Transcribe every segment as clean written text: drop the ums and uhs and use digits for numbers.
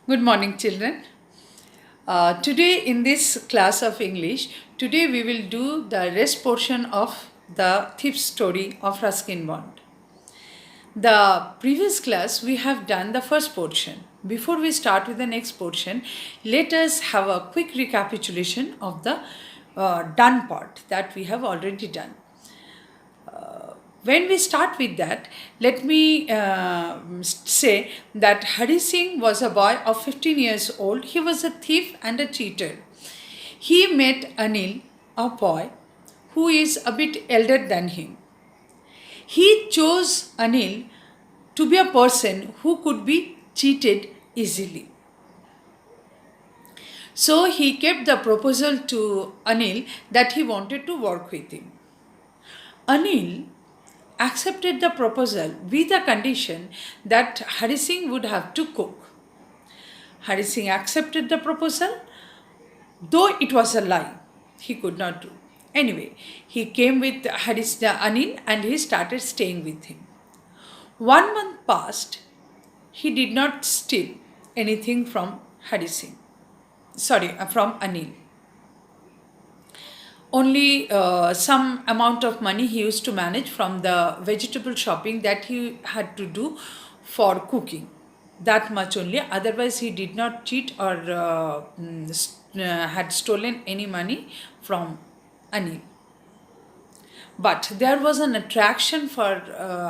Good morning, children. Today in this class of English, today we will do the rest portion of the thief story of Ruskin Bond. The previous class we have done the first portion. Before we start with the next portion, let us have a quick recapitulation of the done part that we have already done. When we start with that, let me say that Hari Singh was a boy of 15 years old. He was a thief and a cheater. He met Anil, a boy who is a bit elder than him. He chose Anil to be a person who could be cheated easily. So he kept the proposal to Anil that he wanted to work with him. Anil accepted the proposal with the condition that Hari Singh would have to cook. Hari Singh accepted the proposal, though it was a lie. He could not do. Anyway, he came with Anil and he started staying with him. 1 month passed. He did not steal anything from from Anil. Only some amount of money he used to manage from the vegetable shopping that he had to do for cooking. That much only. Otherwise, he did not cheat or had stolen any money from Anil. But there was an attraction for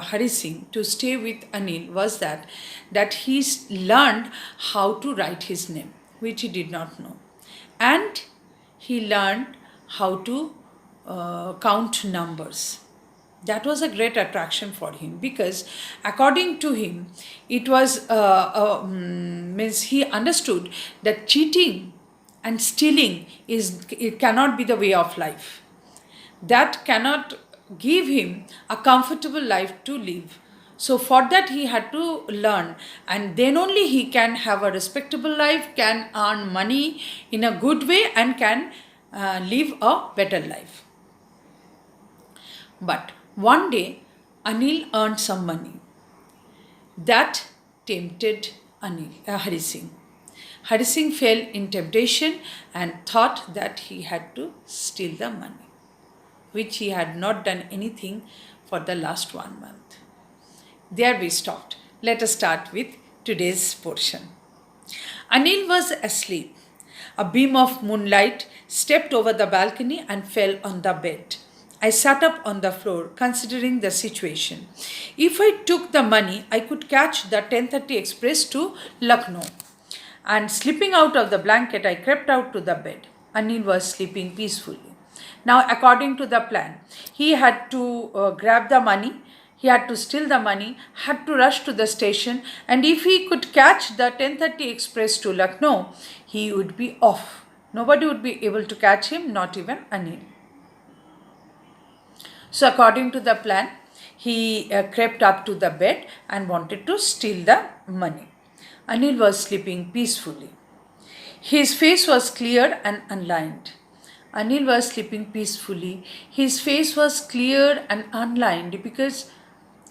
Hari Singh to stay with Anil was that he learned how to write his name, which he did not know. And he learned how to count numbers. That was a great attraction for him because according to him, it was means he understood that cheating and stealing it cannot be the way of life. That cannot give him a comfortable life to live. So for that he had to learn, and then only he can have a respectable life, can earn money in a good way, and can live a better life. But one day Anil earned some money. That tempted Hari Singh. Hari Singh fell in temptation and thought that he had to steal the money, which he had not done anything for the last 1 month. There we stopped. Let us start with today's portion. Anil was asleep. A beam of moonlight stepped over the balcony and fell on the bed. I sat up on the floor, considering the situation. If I took the money, I could catch the 10:30 express to Lucknow. And slipping out of the blanket, I crept out to the bed. Anil was sleeping peacefully. Now, according to the plan, he had to grab the money, he had to steal the money, had to rush to the station, and if he could catch the 10:30 express to Lucknow, he would be off. Nobody would be able to catch him, not even Anil. So according to the plan, he crept up to the bed and wanted to steal the money. Anil was sleeping peacefully. His face was clear and unlined. Anil was sleeping peacefully. His face was clear and unlined because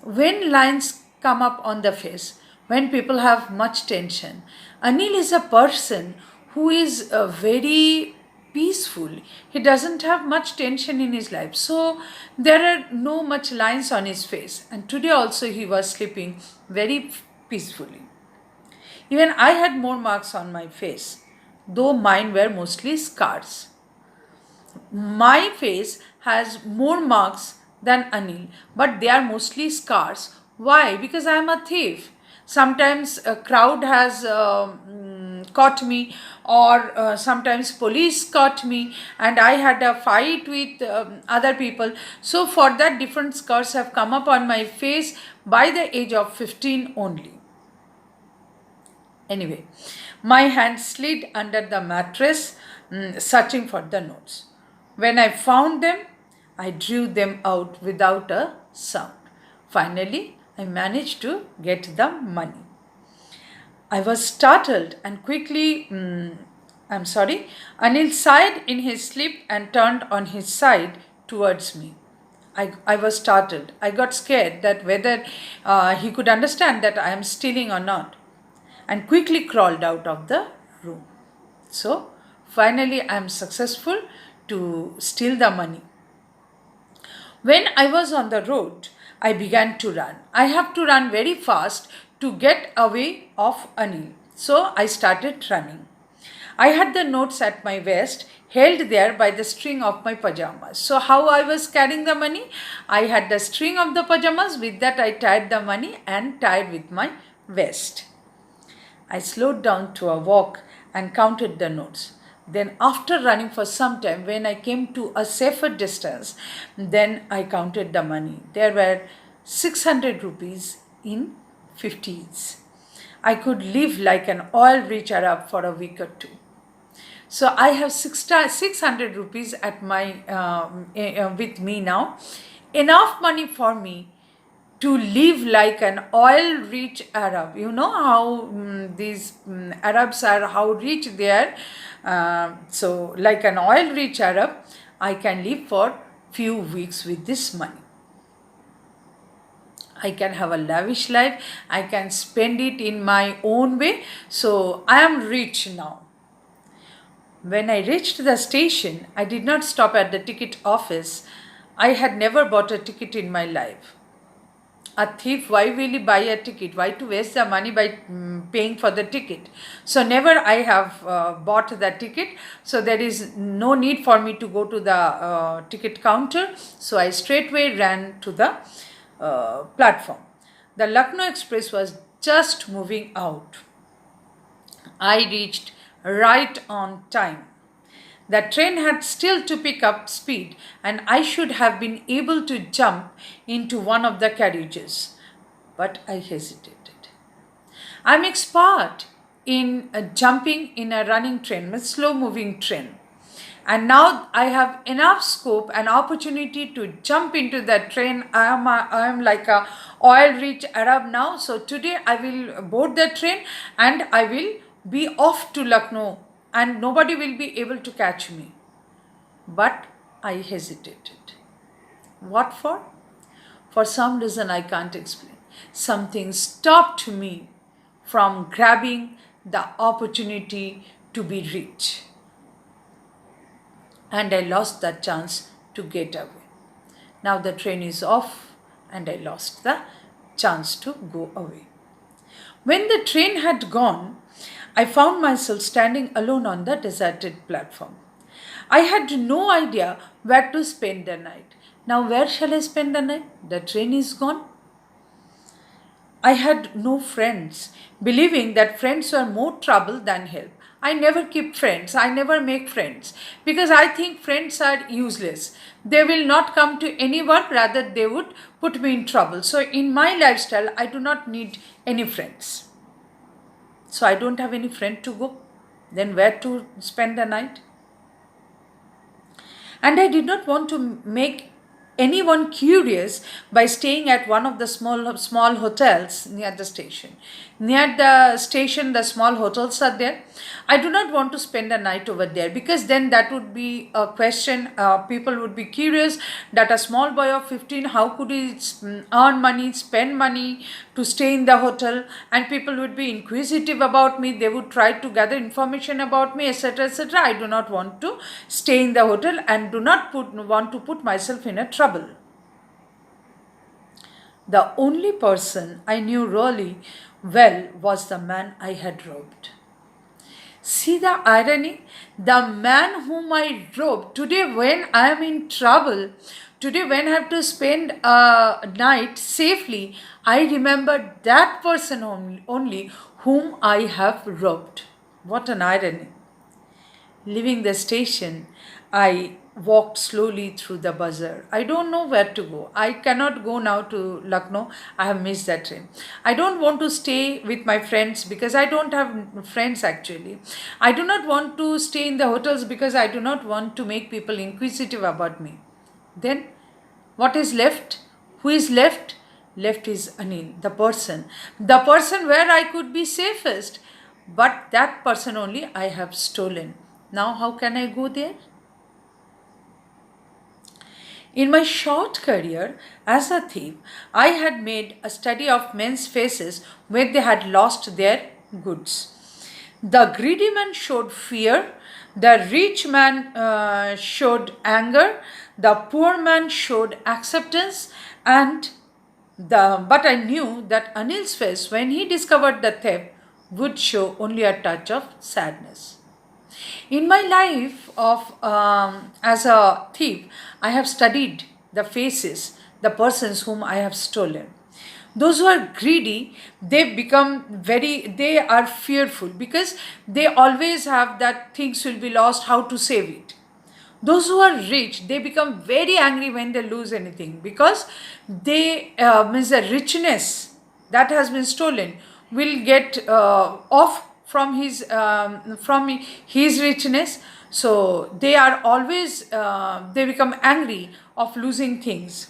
when lines come up on the face, when people have much tension, Anil is a person who is very peaceful. He doesn't have much tension in his life. So there are no much lines on his face. And today also he was sleeping very peacefully. Even I had more marks on my face, though mine were mostly scars. My face has more marks than Anil, but they are mostly scars. Why? Because I am a thief. Sometimes a crowd has caught me, or sometimes police caught me, and I had a fight with other people. So for that, different scars have come up on my face by the age of 15 only. Anyway, my hand slid under the mattress, searching for the notes. When I found them, I drew them out without a sound. Finally, I managed to get the money. I was startled and quickly, Anil sighed in his sleep and turned on his side towards me. I was startled. I got scared that whether he could understand that I am stealing or not. and quickly crawled out of the room. So finally I am successful to steal the money. When I was on the road, I began to run. I have to run very fast to get away of Anil. So I started running. I had the notes at my waist, held there by the string of my pajamas. So how I was carrying the money? I had the string of the pajamas. With that I tied the money and tied with my vest. I slowed down to a walk and counted the notes. Then after running for some time, when I came to a safer distance, then I counted the money. There were 600 rupees in 50s. I could live like an oil-rich Arab for a week or two. So I have 600 rupees at my with me now. Enough money for me to live like an oil-rich Arab. You know how these Arabs are, how rich they are. So like an oil-rich Arab, I can live for few weeks with this money. I can have a lavish life. I can spend it in my own way. So I am rich now. When I reached the station, I did not stop at the ticket office. I had never bought a ticket in my life. A thief, why will he buy a ticket? Why to waste the money by paying for the ticket? So never I have bought the ticket. So there is no need for me to go to the ticket counter. So I straightway ran to the platform. The Lucknow Express was just moving out. I reached right on time. The train had still to pick up speed and I should have been able to jump into one of the carriages. But I hesitated. I am expert in jumping in a running train, a slow moving train. And now I have enough scope and opportunity to jump into that train. I am like a oil-rich Arab now. So today I will board the train and I will be off to Lucknow and nobody will be able to catch me. But I hesitated. What for? For some reason I can't explain. Something stopped me from grabbing the opportunity to be rich. And I lost that chance to get away. Now the train is off and I lost the chance to go away. When the train had gone, I found myself standing alone on the deserted platform. I had no idea where to spend the night. Now where shall I spend the night? The train is gone. I had no friends, believing that friends were more trouble than help. I never keep friends. I never make friends because I think friends are useless. They will not come to any work, rather they would put me in trouble. So in my lifestyle, I do not need any friends. So I don't have any friend to go. Then where to spend the night? And I did not want to make anyone curious by staying at one of the small hotels near the station. Near the station, the small hotels are there. I do not want to spend a night over there because then that would be a question. People would be curious that a small boy of 15, how could he earn money, spend money to stay in the hotel, and people would be inquisitive about me. They would try to gather information about me, etc., etc. I do not want to stay in the hotel and do not want to put myself in a trouble. The only person I knew really well was the man I had robbed. See the irony? The man whom I robbed, today when I am in trouble, today when I have to spend a night safely, I remember that person only whom I have robbed. What an irony. Leaving the station, I walked slowly through the bazaar. I don't know where to go. I cannot go now to Lucknow. I have missed that train. I don't want to stay with my friends because I don't have friends actually. I do not want to stay in the hotels because I do not want to make people inquisitive about me. Then what is left? Who is left? Left is Anil, the person where I could be safest. But that person only I have stolen. Now how can I go there? In my short career as a thief, I had made a study of men's faces when they had lost their goods. The greedy man showed fear, the rich man showed anger, the poor man showed acceptance, but I knew that Anil's face, when he discovered the theft, would show only a touch of sadness. In my life as a thief, I have studied the faces, the persons whom I have stolen. Those who are greedy, they are fearful because they always have that things will be lost, how to save it. Those who are rich, they become very angry when they lose anything because means the richness that has been stolen will get off from his richness. So they are always they become angry of losing things.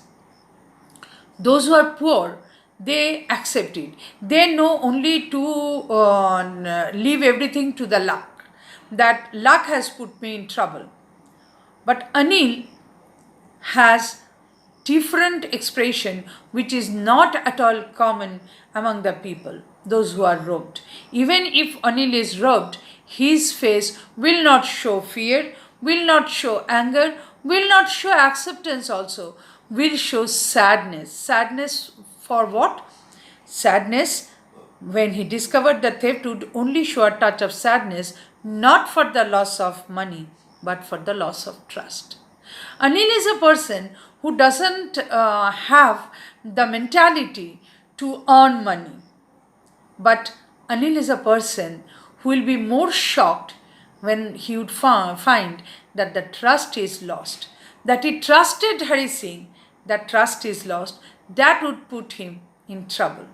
Those who are poor, they accept it. They know only to leave everything to the luck. That luck has put me in trouble. But Anil has different expression which is not at all common among the people, those who are robbed. Even if Anil is robbed, his face will not show fear, will not show anger, will not show acceptance also, will show sadness. Sadness for what? Sadness, when he discovered the theft, would only show a touch of sadness, not for the loss of money, but for the loss of trust. Anil is a person who doesn't have the mentality to earn money. But Anil is a person who will be more shocked when he would find that the trust is lost. That he trusted Hari Singh, that trust is lost. That would put him in trouble.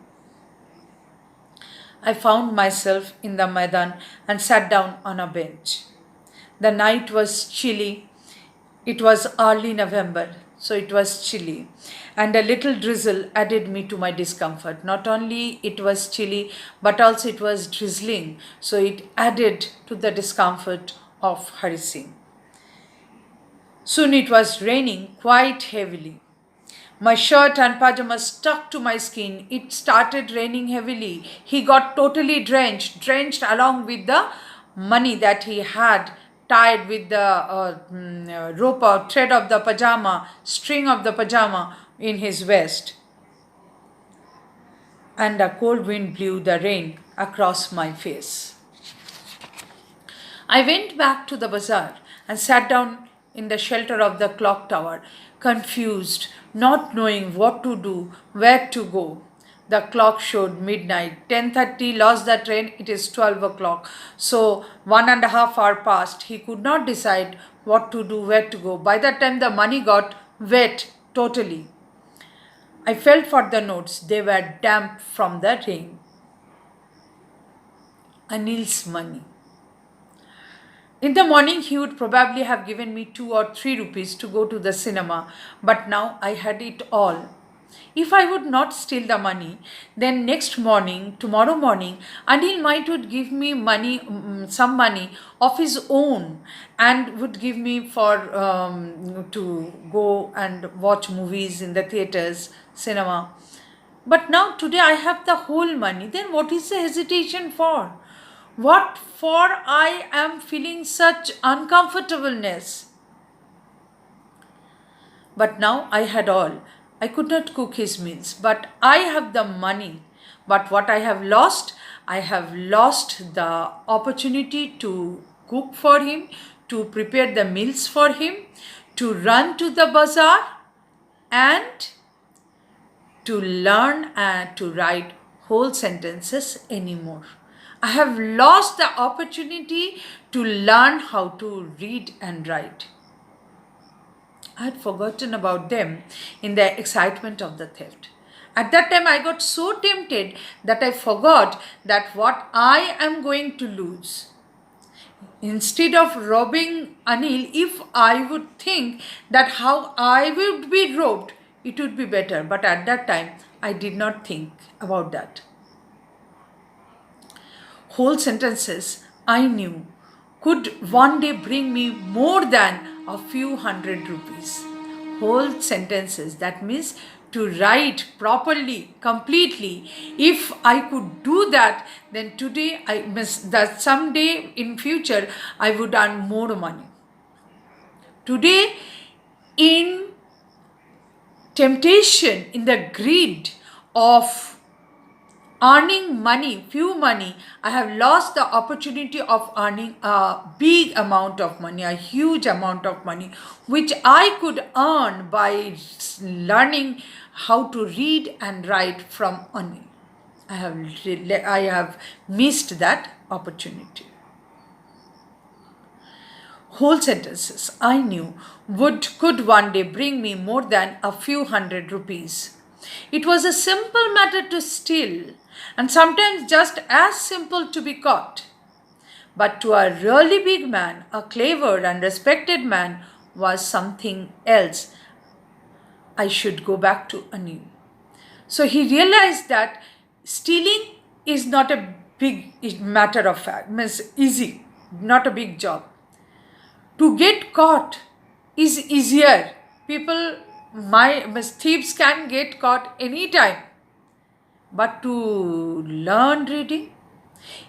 I found myself in the Maidan and sat down on a bench. The night was chilly. It was early November, so it was chilly. And a little drizzle added me to my discomfort. Not only it was chilly, but also it was drizzling. So it added to the discomfort of Hari Singh. Soon it was raining quite heavily. My shirt and pajamas stuck to my skin. It started raining heavily. He got totally drenched along with the money that he had tied with the rope or thread of the pajama, string of the pajama in his vest. And a cold wind blew the rain across my face. I went back to the bazaar and sat down in the shelter of the clock tower, confused, not knowing what to do, where to go. The clock showed midnight. 10:30, lost the train, it is 12 o'clock. So 1.5 hours passed. He could not decide what to do, where to go. By that time the money got wet totally. I felt for the notes. They were damp from the rain. Anil's money. In the morning, he would probably have given me 2 or 3 rupees to go to the cinema, but now I had it all. If I would not steal the money, then tomorrow morning, Anil would give me money, some money of his own, and would give me for to go and watch movies in the theatres, cinema. But now today I have the whole money. Then what is the hesitation for? What for I am feeling such uncomfortableness? But now I had all. I could not cook his meals, but I have the money. But what I have lost the opportunity to cook for him, to prepare the meals for him, to run to the bazaar, and to learn and to write whole sentences anymore. I have lost the opportunity to learn how to read and write. I had forgotten about them in the excitement of the theft. At that time, I got so tempted that I forgot that what I am going to lose. Instead of robbing Anil, if I would think that how I would be robbed, it would be better. But at that time, I did not think about that. Whole sentences I knew could one day bring me more than a few hundred rupees. Whole sentences, that means to write properly, completely. If I could do that, then today I miss that someday in future I would earn more money. Today, in temptation, in the greed of earning money, few money, I have lost the opportunity of earning a big amount of money, a huge amount of money, which I could earn by learning how to read and write from Anil. I have missed that opportunity. Whole sentences I knew could one day bring me more than a few hundred rupees. It was a simple matter to steal, and sometimes just as simple to be caught. But to a really big man, a clever and respected man, was something else. I should go back to Anil. So he realized that stealing is not a big matter of fact, means easy, not a big job. To get caught is easier. Thieves can get caught anytime. But to learn reading,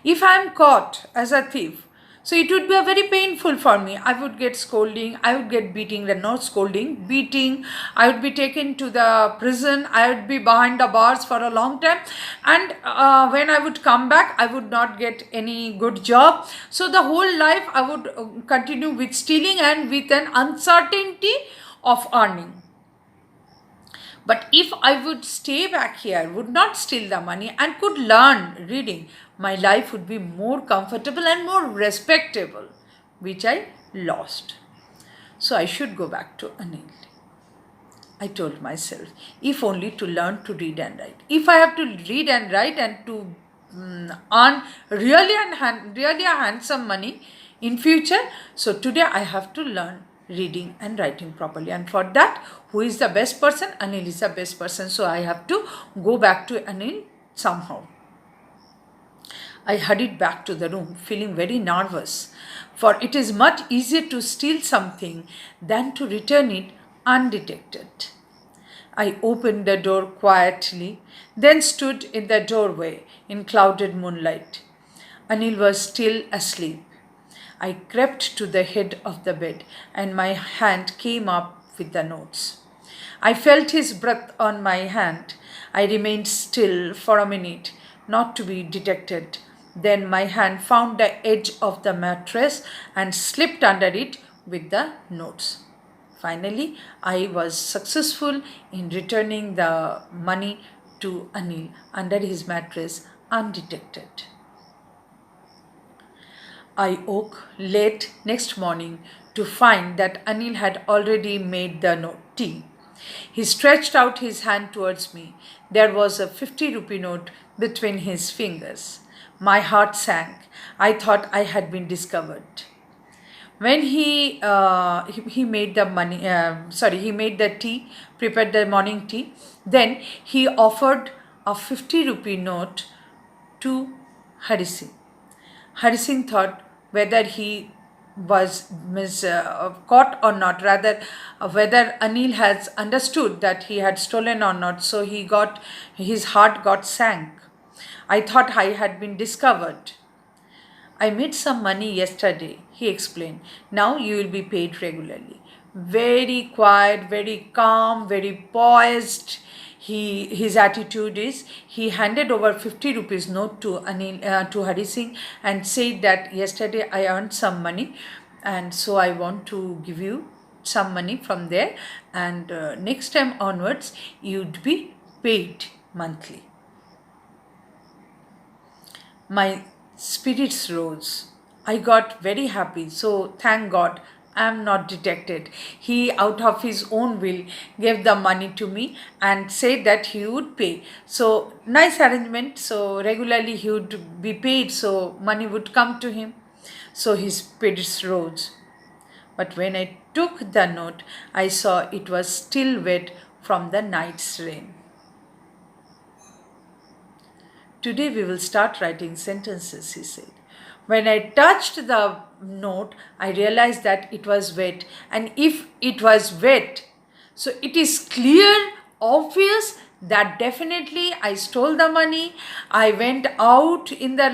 if I am caught as a thief, so it would be a very painful for me. I would get scolding, I would get beating, not scolding, beating. I would be taken to the prison, I would be behind the bars for a long time. And when I would come back, I would not get any good job. So the whole life I would continue with stealing and with an uncertainty of earning. But if I would stay back here, would not steal the money and could learn reading, my life would be more comfortable and more respectable, which I lost. So I should go back to Anil. I told myself, if only to learn to read and write. If I have to read and write and to earn really a handsome money in future, so today I have to learn reading and writing properly, and for that, who is the best person? Anil is the best person. So I have to go back to Anil somehow. I hurried back to the room, feeling very nervous, for it is much easier to steal something than to return it undetected. I opened the door quietly, then stood in the doorway in clouded moonlight. Anil was still asleep. I crept to the head of the bed and my hand came up with the notes. I felt his breath on my hand. I remained still for a minute, not to be detected. Then my hand found the edge of the mattress and slipped under it with the notes. Finally, I was successful in returning the money to Anil under his mattress undetected. I woke late next morning to find that Anil had already made the tea. He stretched out his hand towards me. There was a 50-rupee note between his fingers. My heart sank. I thought I had been discovered. When he made the tea, prepared the morning tea, then he offered a 50-rupee note to Hari Singh. Hari Singh thought whether he was caught or not, rather whether Anil has understood that he had stolen or not, so his heart got sank. I thought I had been discovered. I made some money yesterday, he explained. Now you will be paid regularly. Very quiet, very calm, very poised. His attitude is, he handed over 50 rupees note to Hari Singh and said that yesterday I earned some money and so I want to give you some money from there, and next time onwards you'd be paid monthly. My spirits rose. I got very happy. So thank God I am not detected. He, out of his own will, gave the money to me and said that he would pay. So nice arrangement. So regularly he would be paid. So money would come to him. So his spirits rose. But when I took the note, I saw it was still wet from the night's rain. Today we will start writing sentences, he said. When I touched the note, I realized that it was wet. And if it was wet, so it is clear obvious that definitely I stole the money. I went out in the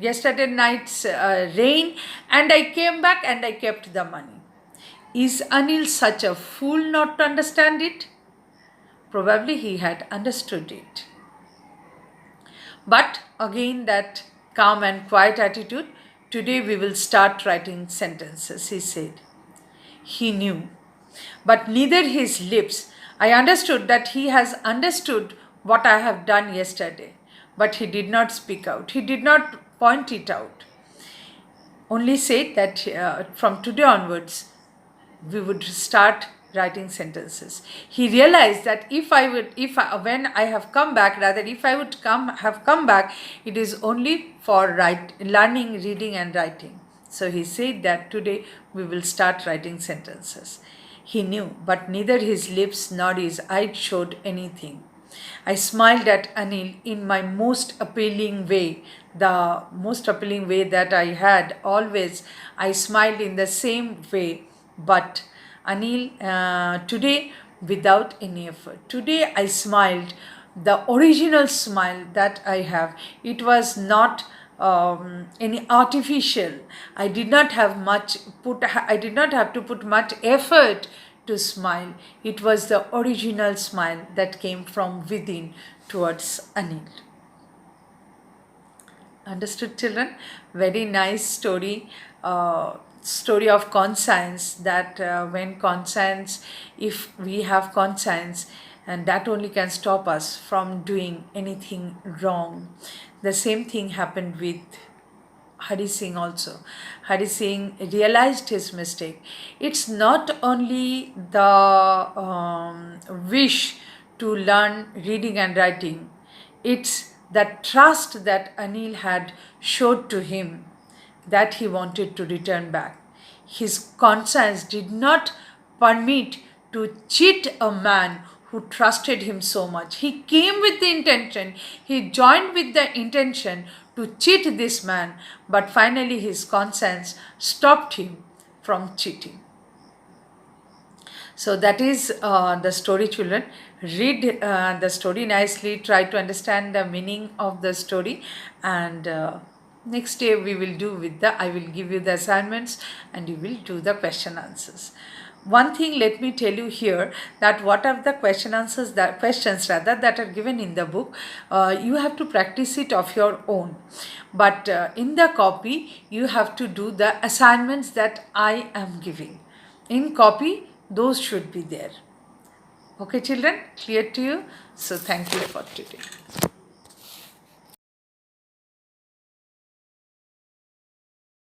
yesterday night's rain, and I came back and I kept the money. Is Anil such a fool not to understand it? Probably he had understood it. But again, that calm and quiet attitude. Today we will start writing sentences, he said. He knew, but neither his lips. I understood that he has understood what I have done yesterday, but he did not speak out. He did not point it out. Only said that from today onwards, we would start writing sentences. He realized that when I have come back, if I would have come back, it is only for learning, reading and writing. So he said that today we will start writing sentences. He knew, but neither his lips nor his eyes showed anything. I smiled at Anil in my most appealing way, the most appealing way that I had always. I smiled in the same way, but Anil, today without any effort. Today I smiled, the original smile that I have. It was not any artificial. I did not have to put much effort to smile. It was the original smile that came from within towards Anil. Understood, children? Very nice story. Story of conscience, that if we have conscience, and that only can stop us from doing anything wrong. The same thing happened with Hari Singh also. Hari Singh realized his mistake. It's not only the wish to learn reading and writing, it's the trust that Anil had showed to him that he wanted to return back. His conscience did not permit to cheat a man who trusted him so much. He came with the intention, he joined with the intention to cheat this man, but finally his conscience stopped him from cheating. So that is the story, children. Read the story nicely, try to understand the meaning of the story, and next day we will do I will give you the assignments and you will do the question answers. One thing let me tell you here, that what are the questions that are given in the book, you have to practice it of your own. But in the copy, you have to do the assignments that I am giving. In copy, those should be there. Okay, children, clear to you? So thank you for today.